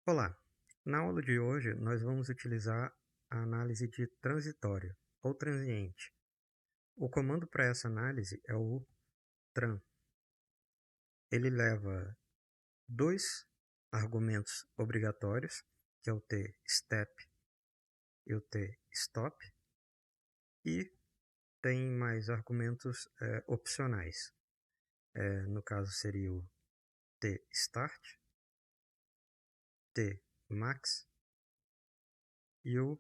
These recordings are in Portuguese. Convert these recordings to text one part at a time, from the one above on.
Olá! Na aula de hoje, nós vamos utilizar a análise de transitório ou transiente. O comando para essa análise é o tran. Ele leva dois argumentos obrigatórios, que é o tStep e o tStop, e tem mais argumentos opcionais. No caso, seria o tStart, tmax e o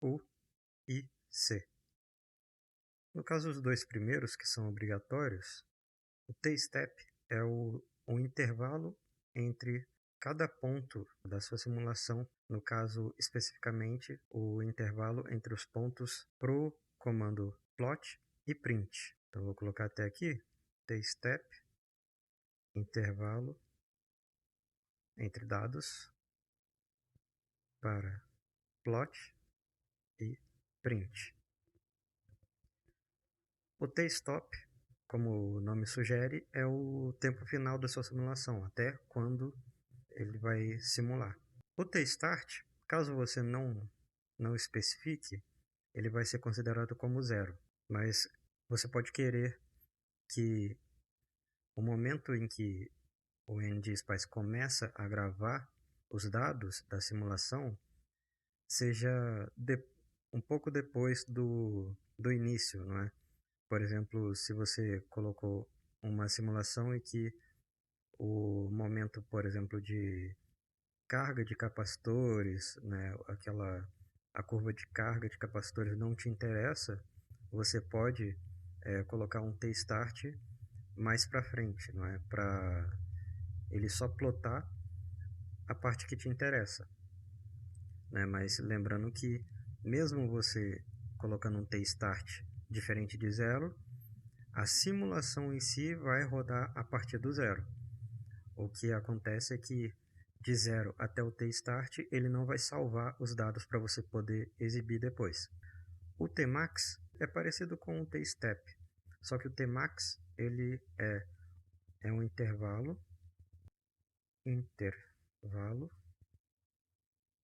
UIC. No caso, os dois primeiros, que são obrigatórios, o T-step é o intervalo entre cada ponto da sua simulação, no caso especificamente o intervalo entre os pontos pro comando plot e print. Então vou colocar até aqui T-step, intervalo entre dados para plot e print. O T-stop, como o nome sugere, é o tempo final da sua simulação, até quando ele vai simular. O T-start, caso você não especifique, ele vai ser considerado como zero, mas você pode querer que o momento em que o ngSpice começa a gravar os dados da simulação seja um pouco depois do início, não é? Por exemplo, se você colocou uma simulação em que o momento, por exemplo, de carga de capacitores, né, a curva de carga de capacitores não te interessa, você pode colocar um T-start mais para frente, não é? Para ele só plotar a parte que te interessa, né? Mas lembrando que mesmo você colocando um T-start diferente de zero, a simulação em si vai rodar a partir do zero. O que acontece é que de zero até o T-start ele não vai salvar os dados para você poder exibir depois. O Tmax é parecido com o T-step, só que o Tmax ele é um intervalo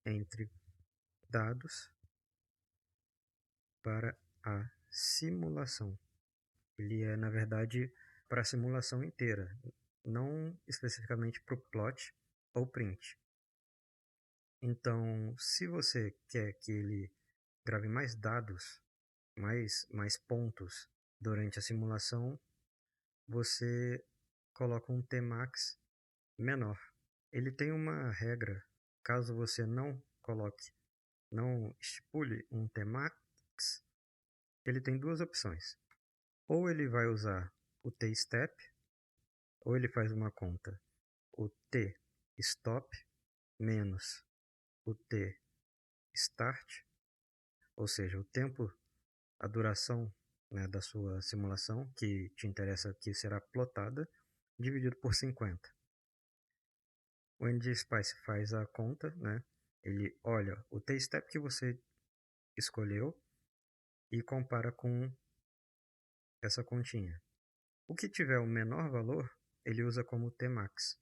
entre dados para a simulação. Ele é, na verdade, para a simulação inteira, não especificamente para o plot ou print. Então, se você quer que ele grave mais dados, mais pontos durante a simulação, você coloca um Tmax menor. Ele tem uma regra, caso você não estipule um Tmax, ele tem duas opções. Ou ele vai usar o T-step, ou ele faz uma conta, o T-stop menos o T-start, ou seja, o tempo, a duração, né, da sua simulação, que te interessa que será plotada, dividido por 50. O ngSpice faz a conta, né? Ele olha o T-step que você escolheu e compara com essa continha. O que tiver o menor valor, ele usa como Tmax.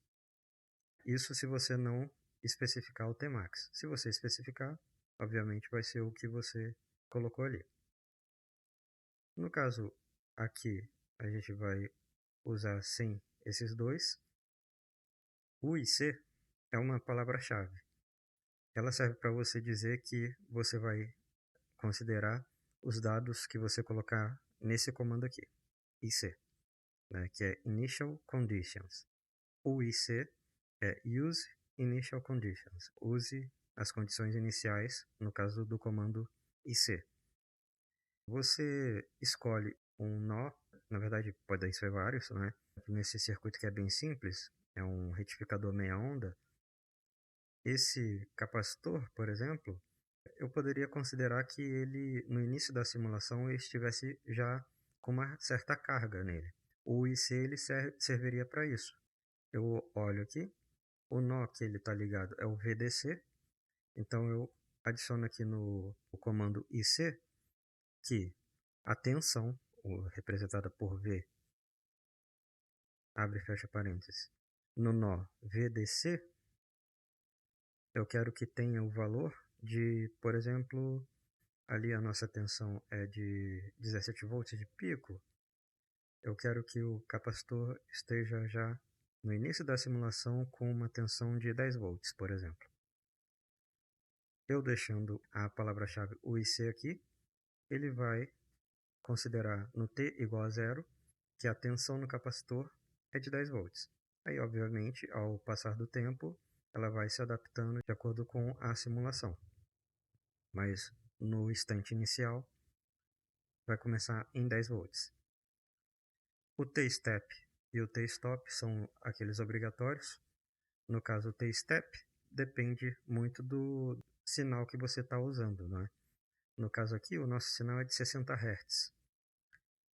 Isso se você não especificar o Tmax. Se você especificar, obviamente vai ser o que você colocou ali. No caso aqui, a gente vai usar sem esses dois. O IC é uma palavra-chave. Ela serve para você dizer que você vai considerar os dados que você colocar nesse comando aqui, IC, né, que é Initial Conditions. O IC é Use Initial Conditions. Use as condições iniciais, no caso do comando IC. Você escolhe um nó, na verdade pode ser vários, né? Nesse circuito que é bem simples, é um retificador meia onda. Esse capacitor, por exemplo, eu poderia considerar que ele, no início da simulação, ele estivesse já com uma certa carga nele. O IC ele serviria para isso. Eu olho aqui, o nó que ele está ligado é o VDC, então eu adiciono aqui no comando IC que a tensão, representada por V, abre e fecha parênteses, no nó VDC eu quero que tenha o valor de, por exemplo, ali a nossa tensão é de 17 volts de pico. Eu quero que o capacitor esteja já no início da simulação com uma tensão de 10 volts, por exemplo. Eu deixando a palavra-chave UIC aqui, ele vai considerar no T igual a zero que a tensão no capacitor é de 10 volts. Aí, obviamente, ao passar do tempo, ela vai se adaptando de acordo com a simulação. Mas no instante inicial, vai começar em 10 volts. O T-step e o T-stop são aqueles obrigatórios. No caso, o T-step depende muito do sinal que você está usando, né? No caso aqui, o nosso sinal é de 60 Hz.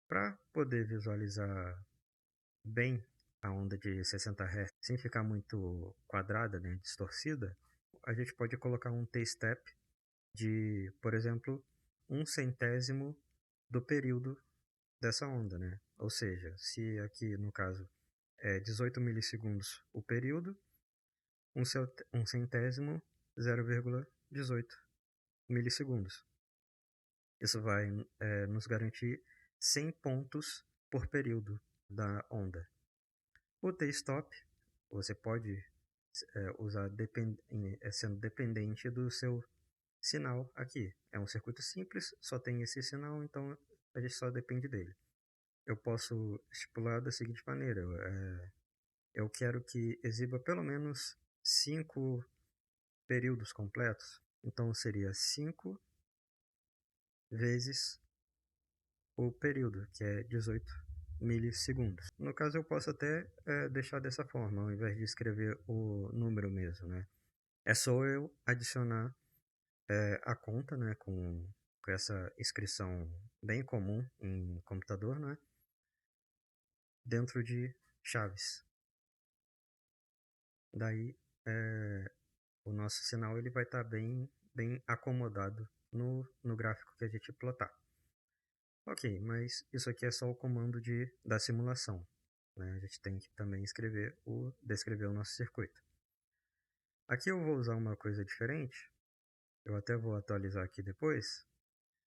Para poder visualizar bem a onda de 60 Hz sem ficar muito quadrada, né, distorcida, a gente pode colocar um T-step de, por exemplo, 1/100º do período dessa onda, né? Ou seja, se aqui no caso é 18 milissegundos o período, 1/100º, 0,18 milissegundos. Isso vai nos garantir 100 pontos por período da onda. O T-stop você pode usar sendo dependente do seu sinal aqui. É um circuito simples, só tem esse sinal, então a gente só depende dele. Eu posso estipular da seguinte maneira: eu quero que exiba pelo menos 5 períodos completos. Então seria 5 vezes o período, que é 18 milissegundos. No caso, eu posso até deixar dessa forma, ao invés de escrever o número mesmo, né? É só eu adicionar a conta, né, com essa inscrição bem comum em computador, né, dentro de chaves. Daí, o nosso sinal ele vai estar bem acomodado no gráfico que a gente plotar. Ok, mas isso aqui é só o comando da simulação, né? A gente tem que também descrever o nosso circuito. Aqui eu vou usar uma coisa diferente, eu até vou atualizar aqui depois,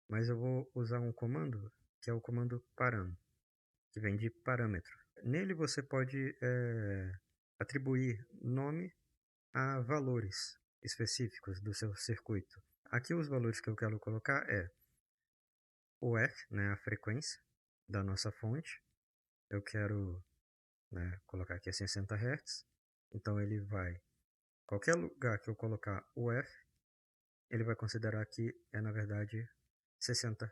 mas eu vou usar um comando que é o comando param, que vem de parâmetro. Nele você pode atribuir nome a valores específicos do seu circuito. Aqui os valores que eu quero colocar é o F, né, a frequência da nossa fonte. Eu quero, né, colocar aqui a 60 Hz. Então ele vai, qualquer lugar que eu colocar o F, ele vai considerar que é na verdade 60.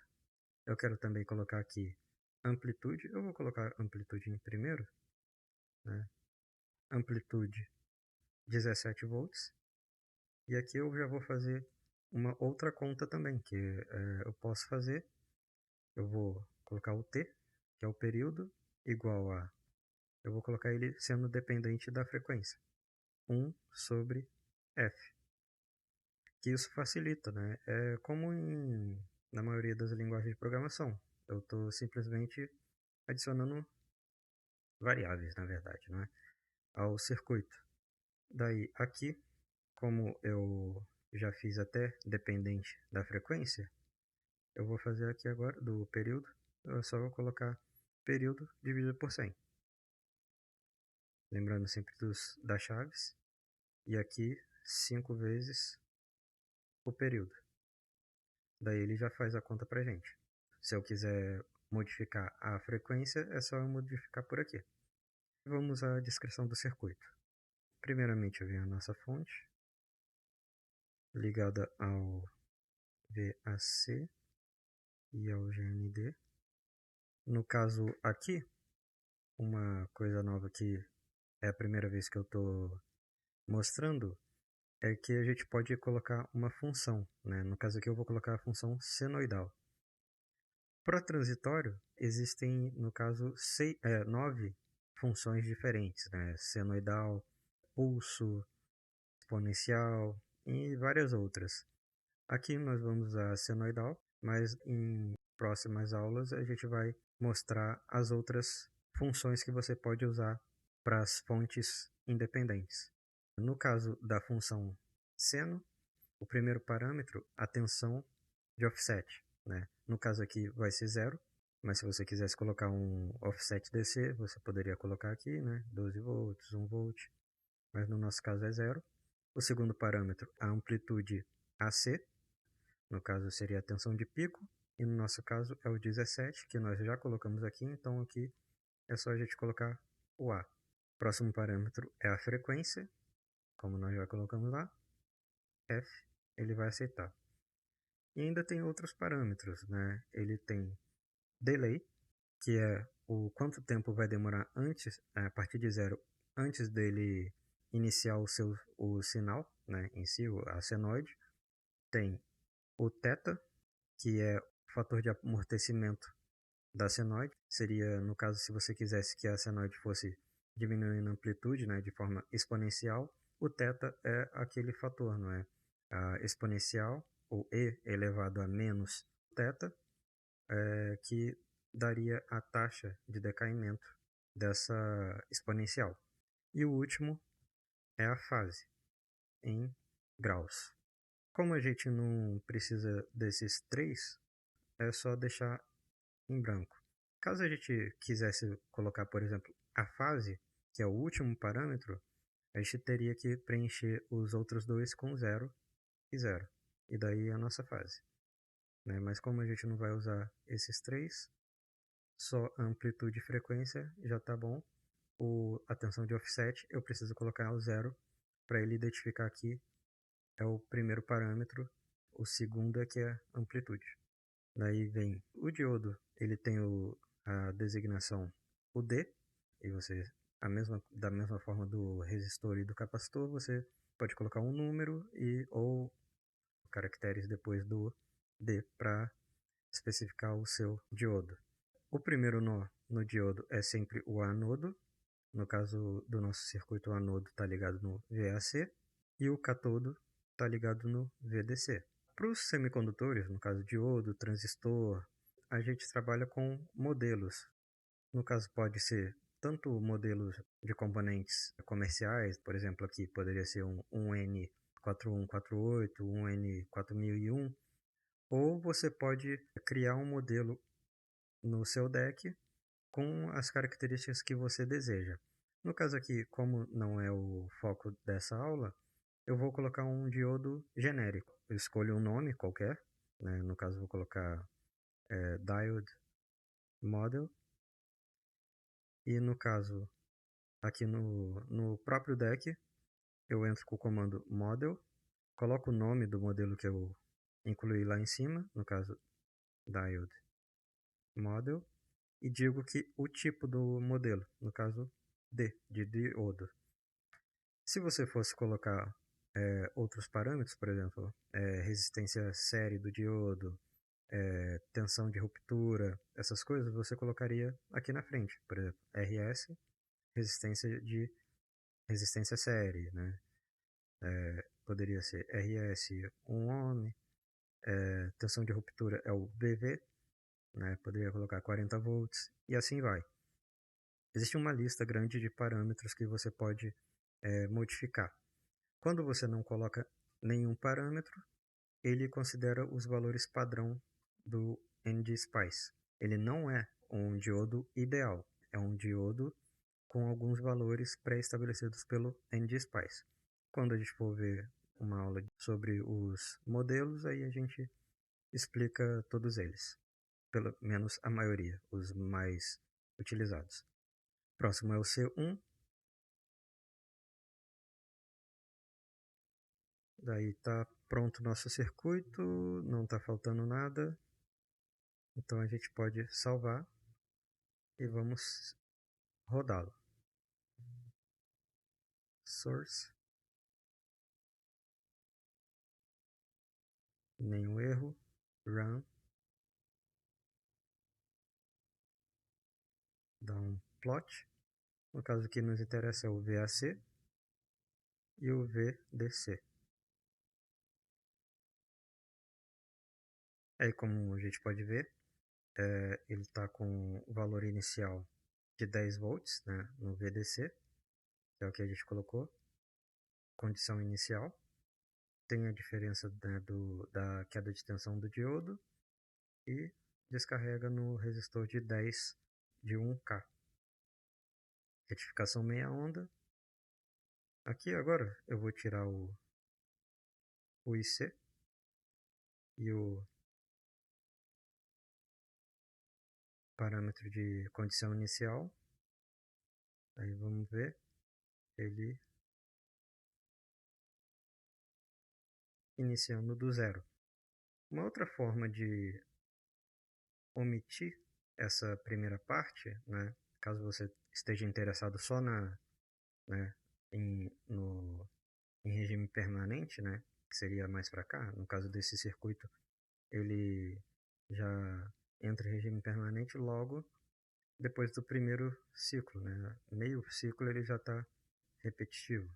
Eu quero também colocar aqui amplitude. Eu vou colocar amplitude em primeiro, né? Amplitude 17 volts. E aqui eu já vou fazer uma outra conta também, que eu posso fazer. Eu vou colocar o T, que é o período, igual a... Eu vou colocar ele sendo dependente da frequência. 1 sobre F. Que isso facilita, né? É como na maioria das linguagens de programação. Eu estou simplesmente adicionando variáveis, na verdade, né, ao circuito. Daí, aqui, como eu já fiz até dependente da frequência, eu vou fazer aqui agora do período. Eu só vou colocar período dividido por 100. Lembrando sempre das chaves. E aqui 5 vezes o período. Daí ele já faz a conta pra gente. Se eu quiser modificar a frequência, é só eu modificar por aqui. Vamos à descrição do circuito. Primeiramente eu venho a nossa fonte, ligada ao VAC e ao GND. No caso aqui, uma coisa nova que é a primeira vez que eu estou mostrando é que a gente pode colocar uma função, né? No caso aqui eu vou colocar a função senoidal. Para transitório, existem, no caso, 9 funções diferentes, né? Senoidal, pulso, exponencial e várias outras. Aqui nós vamos usar a senoidal, mas em próximas aulas a gente vai mostrar as outras funções que você pode usar para as fontes independentes. No caso da função seno, o primeiro parâmetro, a tensão de offset, né? No caso aqui vai ser 0, mas se você quisesse colocar um offset DC, você poderia colocar aqui, né? 12 volts, 1 volt, mas no nosso caso é 0. O segundo parâmetro, a amplitude AC, no caso seria a tensão de pico, e no nosso caso é o 17, que nós já colocamos aqui, então aqui é só a gente colocar o A. Próximo parâmetro é a frequência, como nós já colocamos lá, F, ele vai aceitar. E ainda tem outros parâmetros, né? Ele tem delay, que é o quanto tempo vai demorar antes, a partir de 0, antes dele iniciar o sinal, né, em si, a senoide. Tem o θ, que é o fator de amortecimento da senoide. Seria, no caso, se você quisesse que a senoide fosse diminuindo a amplitude, né, de forma exponencial, o θ é aquele fator, não é? A exponencial, ou e elevado a menos θ, que daria a taxa de decaimento dessa exponencial. E o último é a fase, em graus. Como a gente não precisa desses três, é só deixar em branco. Caso a gente quisesse colocar, por exemplo, a fase, que é o último parâmetro, a gente teria que preencher os outros dois com 0 e 0. E daí a nossa fase, né? Mas como a gente não vai usar esses três, só amplitude e frequência já está bom. A tensão de offset eu preciso colocar o 0 para ele identificar aqui é o primeiro parâmetro, o segundo é que é amplitude. Daí vem o diodo, ele tem a designação UD, e você, da mesma forma do resistor e do capacitor, você pode colocar um número ou caracteres depois do D para especificar o seu diodo. O primeiro nó no diodo é sempre o anodo. No caso do nosso circuito, o anodo está ligado no VAC e o catodo está ligado no VDC. Para os semicondutores, no caso diodo, transistor, a gente trabalha com modelos. No caso, pode ser tanto modelos de componentes comerciais, por exemplo, aqui poderia ser um N4148, um N4001, ou você pode criar um modelo no seu deck com as características que você deseja. No caso aqui, como não é o foco dessa aula, eu vou colocar um diodo genérico. Eu escolho um nome qualquer, né? No caso vou colocar Diode Model, e no caso aqui no próprio deck eu entro com o comando Model, coloco o nome do modelo que eu incluí lá em cima, no caso Diode Model, e digo que o tipo do modelo, no caso D, de diodo. Se você fosse colocar outros parâmetros, por exemplo, resistência série do diodo, tensão de ruptura, essas coisas, você colocaria aqui na frente. Por exemplo, RS, resistência série, né? Poderia ser RS 1 ohm, tensão de ruptura é o VV, né? Poderia colocar 40 volts e assim vai. Existe uma lista grande de parâmetros que você pode modificar. Quando você não coloca nenhum parâmetro, ele considera os valores padrão do ngSpice. Ele não é um diodo ideal, é um diodo com alguns valores pré-estabelecidos pelo ngSpice. Quando a gente for ver uma aula sobre os modelos, aí a gente explica todos eles, pelo menos a maioria, os mais utilizados. Próximo é o C1. Daí está pronto o nosso circuito, não está faltando nada. Então a gente pode salvar e vamos rodá-lo. Source, nenhum erro, run, dá um plot. No caso que nos interessa é o VAC e o VDC. Aí como a gente pode ver, ele está com o valor inicial de 10 volts, né, no VDC, que é o que a gente colocou, condição inicial. tem a diferença, né, da queda de tensão do diodo e descarrega no resistor de 10 de 1K. Retificação meia onda. Aqui agora eu vou tirar o IC e o parâmetro de condição inicial. Aí vamos ver ele iniciando do zero. Uma outra forma de omitir essa primeira parte, né, caso você esteja interessado só né, em regime permanente, né, que seria mais para cá, no caso desse circuito, ele já entra em regime permanente logo depois do primeiro ciclo, né? Meio ciclo ele já está repetitivo.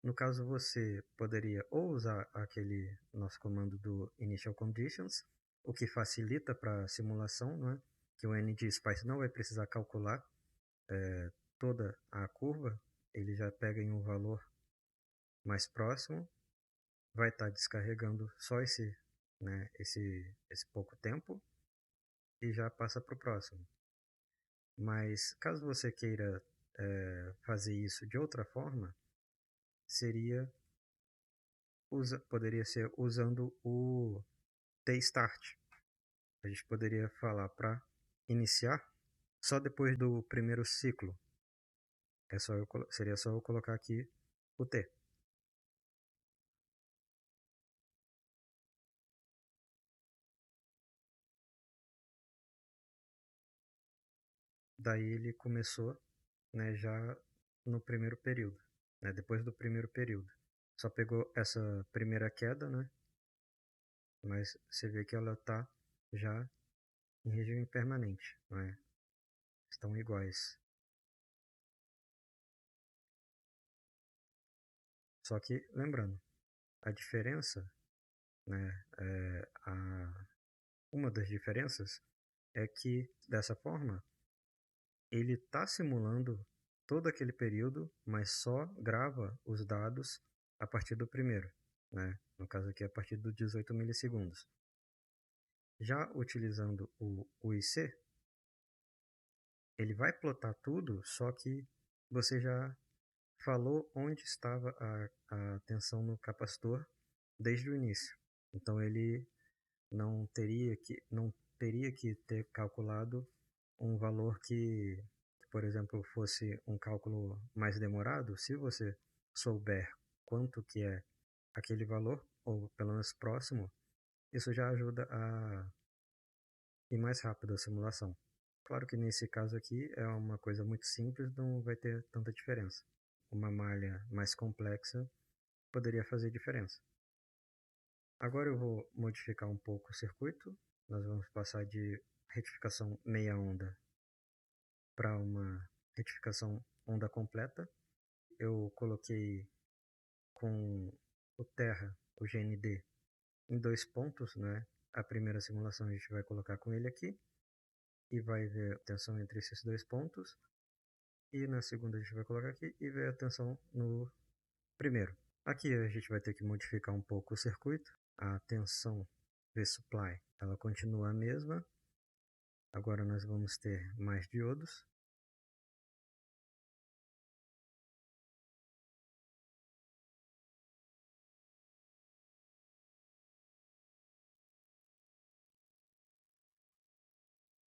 No caso, você poderia ou usar aquele nosso comando do Initial Conditions, o que facilita para a simulação, não é? Que o ngSpice não vai precisar calcular toda a curva, ele já pega em um valor mais próximo, vai estar descarregando só esse pouco tempo e já passa para o próximo. Mas caso você queira fazer isso de outra forma, poderia ser usando o tstart. A gente poderia falar para iniciar só depois do primeiro ciclo. Seria só eu colocar aqui o T. Daí ele começou, né, já no primeiro período, né, depois do primeiro período. Só pegou essa primeira queda, né, mas você vê que ela está já em regime permanente, né, estão iguais. Só que, lembrando, a diferença, né, uma das diferenças é que, dessa forma, ele está simulando todo aquele período, mas só grava os dados a partir do primeiro, né? No caso aqui, a partir do 18 milissegundos. Já utilizando o UIC, ele vai plotar tudo, só que você já falou onde estava a tensão no capacitor desde o início. Então ele não teria que ter calculado um valor que, por exemplo, fosse um cálculo mais demorado. Se você souber quanto que é aquele valor, ou pelo menos próximo, isso já ajuda a ir mais rápido a simulação. Claro que nesse caso aqui é uma coisa muito simples, não vai ter tanta diferença. Uma malha mais complexa poderia fazer diferença. Agora eu vou modificar um pouco o circuito. Nós vamos passar de retificação meia onda para uma retificação onda completa. Eu coloquei com o Terra, o GND, em 2 pontos, né? A primeira simulação a gente vai colocar com ele aqui e vai ver a tensão entre esses 2 pontos. E na segunda a gente vai colocar aqui e ver a tensão no primeiro. Aqui a gente vai ter que modificar um pouco o circuito. A tensão V-supply, ela continua a mesma. Agora nós vamos ter mais diodos.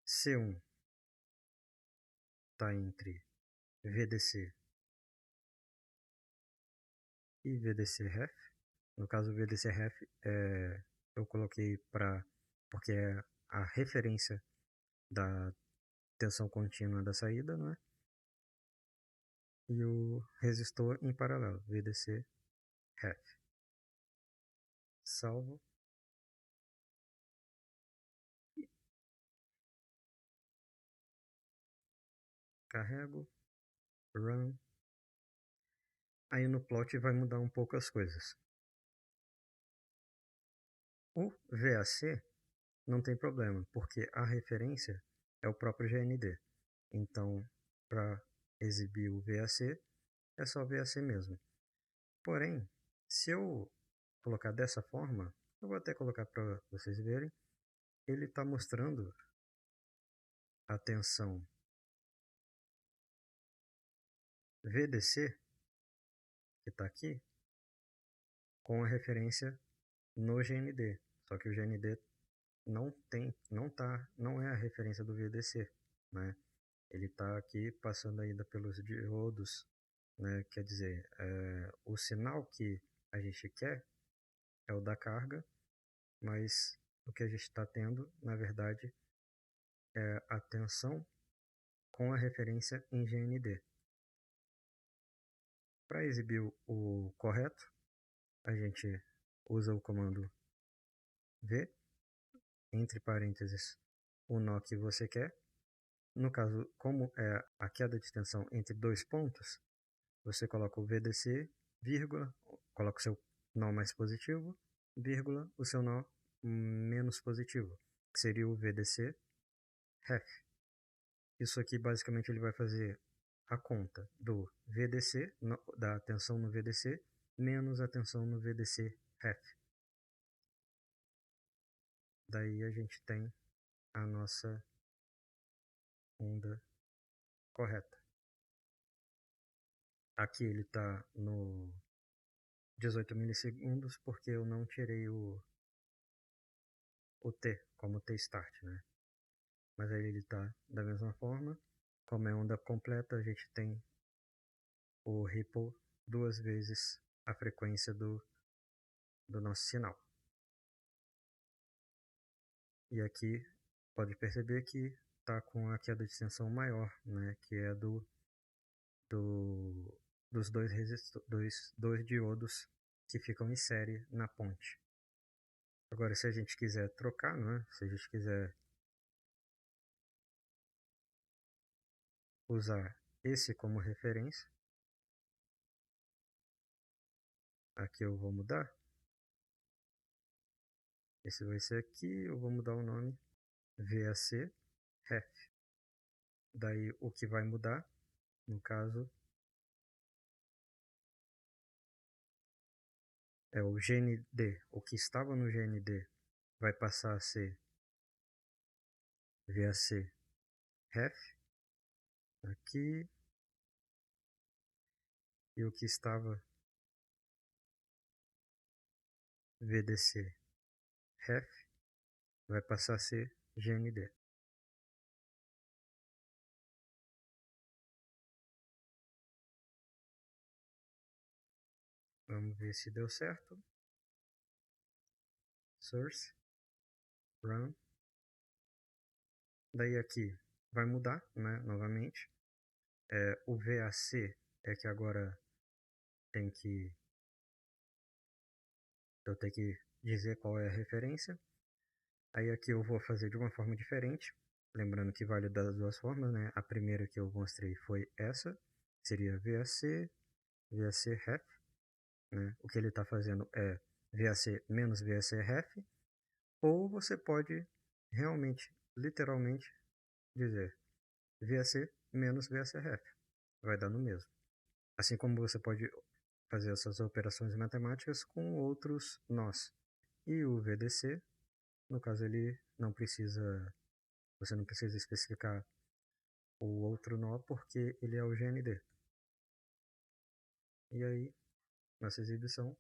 C1 está entre VDC e VDC-Ref. No caso, o VDC-Ref eu coloquei porque é a referência da tensão contínua da saída, não é? E o resistor em paralelo, VDC-Ref. Salvo. Carrego. Run. Aí no plot vai mudar um pouco as coisas. O VAC não tem problema, porque a referência é o próprio GND. Então, para exibir o VAC, é só VAC mesmo. Porém, Se eu colocar dessa forma, eu vou até colocar para vocês verem, ele está mostrando a tensão VDC, que está aqui, com a referência no GND. Só que o GND não é a referência do VDC, né? Ele está aqui passando ainda pelos diodos, né? Quer dizer, o sinal que a gente quer é o da carga, mas o que a gente está tendo, na verdade, é a tensão com a referência em GND. Para exibir o correto, a gente usa o comando V, entre parênteses, o nó que você quer. No caso, como é a queda de tensão entre dois pontos, você coloca o VDC, vírgula, coloca o seu nó mais positivo, vírgula, o seu nó menos positivo, que seria o VDC ref. Isso aqui basicamente ele vai fazer a conta do VDC, da tensão no VDC, menos a tensão no VDC ref. Daí a gente tem a nossa onda correta. Aqui ele está no 18 milissegundos porque eu não tirei o T como T start, né? Mas aí ele está da mesma forma. Como é onda completa, a gente tem o ripple duas vezes a frequência do nosso sinal. E aqui pode perceber que está com a queda de tensão maior, né? Que é dos dois diodos que ficam em série na ponte. Agora, se a gente quiser trocar, né? Se a gente quiser usar esse como referência, aqui eu vou mudar. Esse vai ser aqui, eu vou mudar o nome VAC ref. Daí o que vai mudar, no caso, é o GND. O que estava no GND vai passar a ser VAC ref aqui, e o que estava VDC ref vai passar a ser GND. Vamos ver se deu certo. Source, run. Daí aqui vai mudar, né, novamente. O VAC é que agora eu tenho que dizer qual é a referência. Aí aqui eu vou fazer de uma forma diferente, lembrando que vale das duas formas, né? A primeira que eu mostrei foi essa, seria VAC, VAC ref, né? O que ele está fazendo é VAC menos VAC ref, ou você pode realmente, literalmente, dizer VAC menos VAC ref, vai dar no mesmo. Assim como você pode fazer essas operações matemáticas com outros nós. E o VDC, no caso, você não precisa especificar o outro nó porque ele é o GND. E aí, nossa exibição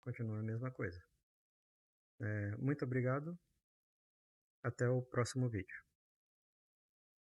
continua a mesma coisa. Muito obrigado. Até o próximo vídeo.